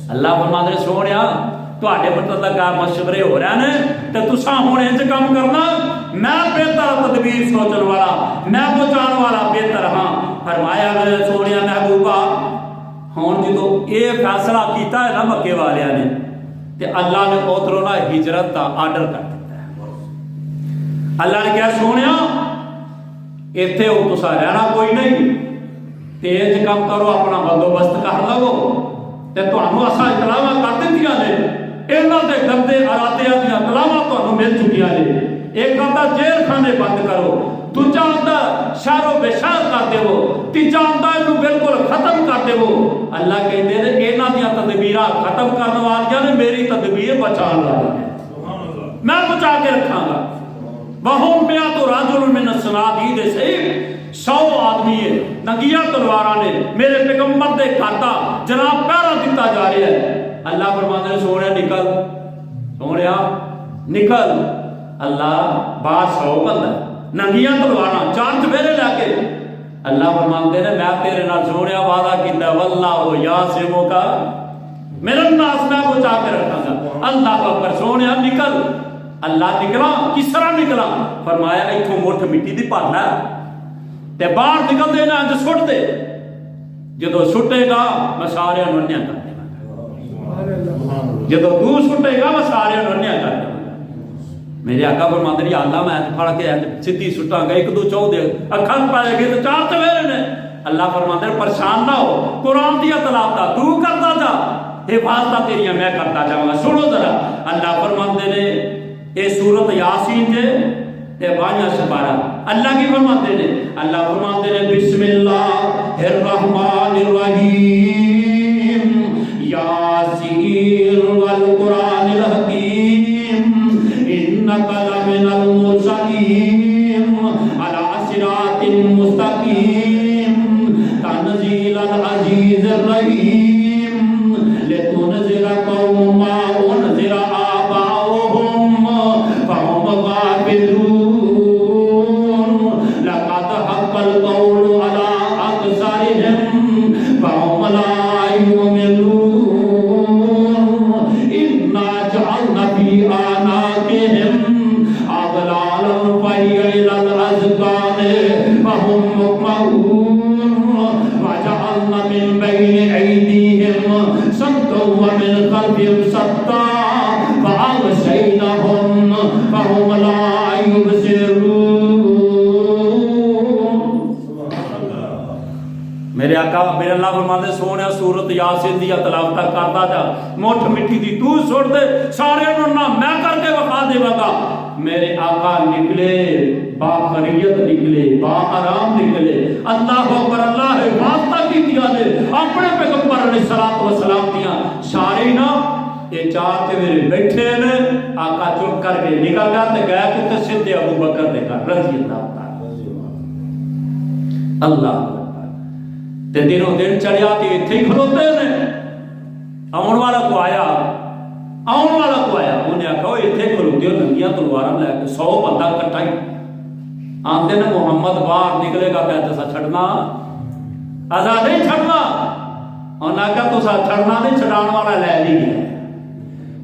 اللہ فرماتے ہیں سونیا تواڈے متعلق مشورے ہو رہے ہیں تے تساں ہن انج کام کرنا میں بہتر تدبیر سوچن والا میں بچان والا بہتر ہاں فرمایا سونیا محبوبہ ہن جدوں یہ فیصلہ کیتا ہے نا مکے والیاں نے تے اللہ نے ادھروں نا ہجرت کا آرڈر کر دیتا ہے اللہ نے کہا سونیا ایتھے ہو تساں رہنا کوئی نہیں تے انج کام کرو اپنا بندوبست کر لو تے تانوں اساں اطلاع کر دتیاں نے انہاں دے گندے ارادیاں دیاں اطلاعاں تانوں مل چکیاں نے ایک آتا جیل خانے بند کرو دوجا آتا شہر و بشار کر دے تیجا آتا انہوں بالکل ختم کر دے اللہ کہتے ہیں انہاں دیاں تدبیراں ختم کرنے والیاں نے میری تدبیر بچان والا ہے میں بچا کے رکھاں گا وَهُمْ مِئَةُ رَجُلٌ مِّنَ الصَّنَادِيدِ صحیح 100 آدمی ہے ننگیاں تلواراں نے میرے پیغمبر دے کھاتا جناب پہرا دیتا جا رہا ہے اللہ فرماتے ہیں سونے نکل سونیا نکل اللہ بات 100 بندہ ننگیاں تلواراں چار چفیرے لے کے اللہ فرماتے ہیں میں تیرے نال سونیا وعدہ کیتا واللہ یعصمک من الناس میں بچا کے رکھاں گا اللہ اکبر سونیا نکل اللہ نکلا کس طرح نکلا فرمایا ایتھوں مٹھ مٹی دی پانا تے باہر نکل دے نا جو سٹ دے جدو سٹے گا میں سارے انہیاں کر دے جدو تو سٹے گا میں سارے انہیاں کر دے میرے آقا فرماتے ہیں یا اللہ میں پھڑ کے سیدھی سٹاں گا ایک دو چو دے اکھن پائے گے تو چار چویرے نے اللہ فرماتے ہیں پریشان نہ ہو قرآن دیا تلاوت تو کرتا جا حفاظت تیریاں میں کرتا جاؤں گا سنو ذرا اللہ فرماتے ہیں اے سورت یاسین جے تے بانیا سپارہ اللہ کی فرماتے ہیں اللہ فرماتے ہیں بسم اللہ الرحمن الرحیم یاسین والقرآن الحکیم انکا لمن المرسلین علی صراط مستقیم تنزیل العزیز الرحیم لتنذر قوم ما انذر لقد حق القول على أكثرهم فهم لا يؤمنون إنا جعلنا في أعناقهم أغلالا فهي إلى الأذقان فهم مقمحون وجعلنا من بين أيديهم سدا ومن خلفهم سدا فأغشيناهم فهم لا يبصرون میرے آقا میرے اللہ فرماتے سونے سورت یاسین دی تلاوت کرتا جا مٹھ مٹی دی تو چھوڑ دے سارے انہوں میں کر کے وقا دے گا میرے آقا نکلے با خریت نکلے با آرام نکلے اللہ اکبر اللہ حفاظت کی دیا دے اپنے پیغمبر علیہ السلام دیا سارے نا یہ چار تے میرے بیٹھے نے آقا چپ کر کے نکل گیا تے گیا کتے سدھے ابو بکر دے کر رضی اللہ تعالی اللہ تے دنوں دن چڑھیا تے ایتھے ہی کھلوتے نے آن والا کو آیا انہیں آکھا وہ ایتھے کھلوتے ہو ننگیاں تلواراں لے کے 100 بندہ کٹھا ہی آندے نے محمد باہر نکلے گا کہتے سا چھڑنا آزاد نہیں چھڑنا انہیں آکھا تو سا چھڑنا نہیں چھڑان والا لے لی گیا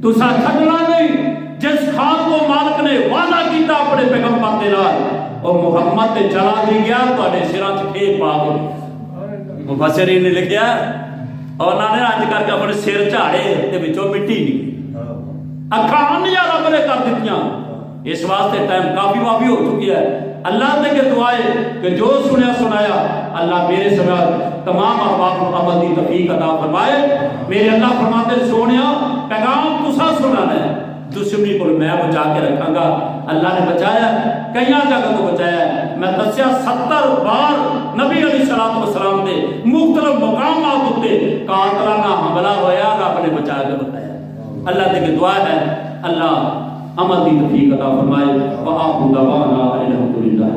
تو سا چھڑنا نہیں جس خان کو مالک نے وعدہ کیتا اپنے پیغمبر دے نال اور محمد تے چلا دی گیا تو اڈے سراں چ کھے پا گئے مفسرین نے لکھیا اور انہوں نے آج کر کے اپنے سر جھاڑے تے وچوں مٹی نکلی اکھاں انیا رب نے کر دتیاں اس واسطے ٹائم کافی وافی ہو چکی ہے اللہ نے کہ دعائے کہ جو سنیا سنایا اللہ میرے سماعت تمام احباب کو عمل دی توفیق عطا فرمائے میرے اللہ فرماتے سونیا پیغام تسا سنانا ہے دشمنی کو میں بچا کے رکھاں گا اللہ نے بچایا کئی جگہ تو بچایا میں دسیا 70 بار نبی علیہ السلام نے مختلف مقامات تے قاتلانہ حملہ ہویا رب نے بچا کے بتایا اللہ دے دعا ہے اللہ عمل دی توفیق عطا فرمائے وآخر دعوانا الحمدللہ